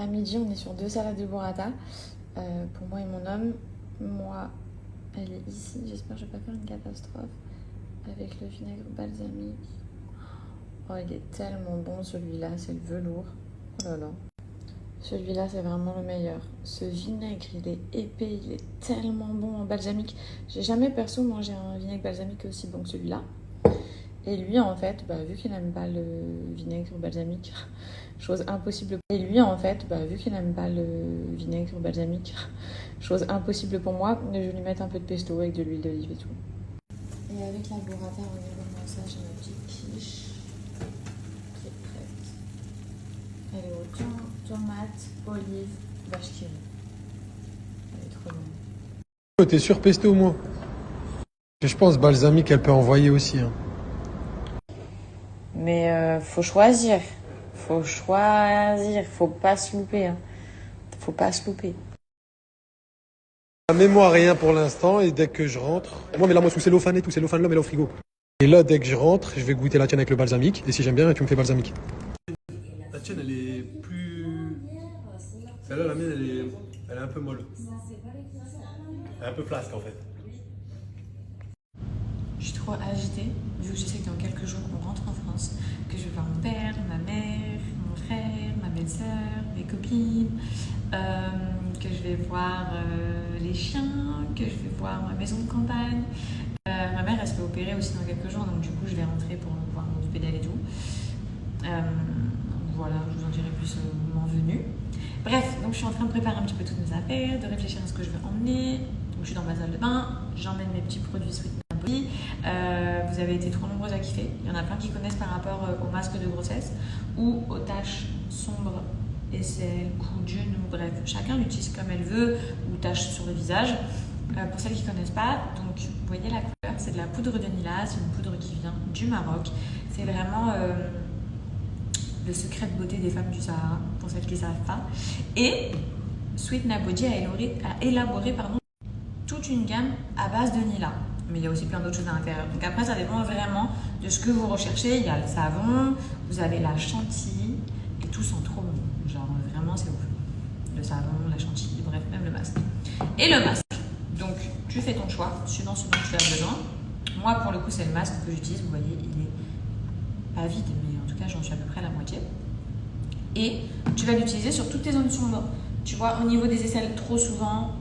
À midi, on est sur 2 salades de burrata pour moi et mon homme. Moi, elle est ici. J'espère que je vais pas faire une catastrophe. Avec le vinaigre balsamique. Oh, il est tellement bon celui-là, c'est le velours. Oh là là. Celui-là, c'est vraiment le meilleur. Ce vinaigre, il est épais, il est tellement bon en balsamique. J'ai jamais perso mangé un vinaigre balsamique aussi bon que celui-là. Et lui, en fait, vu qu'il n'aime pas le vinaigre balsamique, chose impossible. Et lui, en fait, vu qu'il n'aime pas le vinaigre balsamique, chose impossible pour moi, je vais lui mettre un peu de pesto avec de l'huile d'olive et tout. Et avec la burrata, regardez-moi ça, j'ai ma petite quiche qui est prête. Elle est au thon, tomate, olive, vache qui rit. Elle est trop bonne. T'es sûr pesto moi? Je pense balsamique elle peut envoyer aussi. Hein. Mais faut choisir. Faut choisir. Faut pas se louper. Hein. Faut pas se louper. Mets-moi rien pour l'instant et dès que je rentre. Moi, mais là, moi, sous cellophane et tout, cellophane là, mais là au frigo. Et là, dès que je rentre, je vais goûter la tienne avec le balsamique. Et si j'aime bien, tu me fais balsamique. La tienne, elle est plus. Celle-là, la mienne, elle est un peu molle. Elle est un peu flasque en fait. Je suis trop agitée, vu que je sais que dans quelques jours on rentre en France, que je vais voir mon père, ma mère, mon frère, ma belle-sœur, mes copines, que je vais voir les chiens, que je vais voir ma maison de campagne. Ma mère elle se fait opérer aussi dans quelques jours, donc du coup je vais rentrer pour pouvoir m'occuper d'elle et tout. Voilà, je vous en dirai plus au moment venu. Bref, donc je suis en train de préparer un petit peu toutes mes affaires, de réfléchir à ce que je veux emmener. Donc je suis dans ma salle de bain, j'emmène mes petits produits Sweet Napoli. Vous avez été trop nombreuses à kiffer. Il y en a plein qui connaissent par rapport au masque de grossesse ou aux taches sombres, aisselles, coudes, genoux, bref. Chacun l'utilise comme elle veut ou taches sur le visage. Pour celles qui ne connaissent pas, donc vous voyez la couleur, c'est de la poudre de Nila, c'est une poudre qui vient du Maroc. C'est vraiment le secret de beauté des femmes du Sahara, pour celles qui ne savent pas. Et Sweet Napoli a élaboré toute une gamme à base de Nila. Mais il y a aussi plein d'autres choses à l'intérieur. Donc après, ça dépend vraiment de ce que vous recherchez. Il y a le savon, vous avez la chantilly, et tout sent trop bon. Genre vraiment, c'est ouf. Le savon, la chantilly, bref, même le masque. Et le masque. Donc, tu fais ton choix, suivant ce dont tu as besoin. Moi, pour le coup, c'est le masque que j'utilise. Vous voyez, il est pas vide, mais en tout cas, j'en suis à peu près à la moitié. Et tu vas l'utiliser sur toutes tes zones sombres. Tu vois, au niveau des aisselles, trop souvent,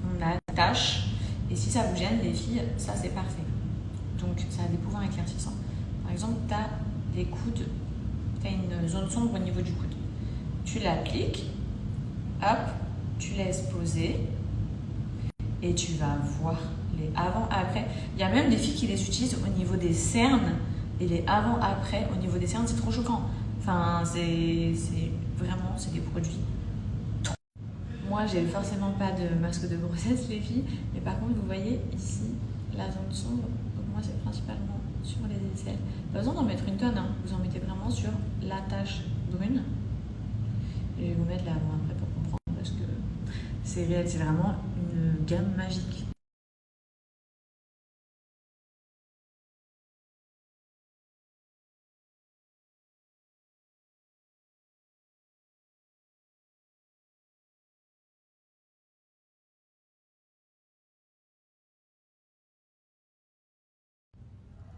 on a des taches. Et si ça vous gêne, les filles, ça, c'est parfait. Donc, ça a des pouvoirs éclaircissants. Par exemple, tu as les coudes, tu as une zone sombre au niveau du coude. Tu l'appliques, hop, tu laisses poser. Et tu vas voir les avant-après. Il y a même des filles qui les utilisent au niveau des cernes. Et les avant-après au niveau des cernes, c'est trop choquant. Enfin, c'est vraiment, c'est des produits trop. Moi, j'ai forcément pas de masque de grossesse, les filles. Mais par contre, vous voyez ici, la zone sombre. Donc moi, c'est principalement sur les aisselles. Pas besoin d'en mettre une tonne. Hein. Vous en mettez vraiment sur la tache brune. Et je vais vous mettre là avant après pour comprendre. Parce que c'est réel, c'est vraiment une gamme magique.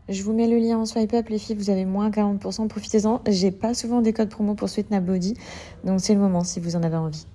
Je vous mets le lien en swipe up, les filles, vous avez moins 40%, profitez-en. J'ai pas souvent des codes promo pour Sweet Napoli, donc c'est le moment si vous en avez envie.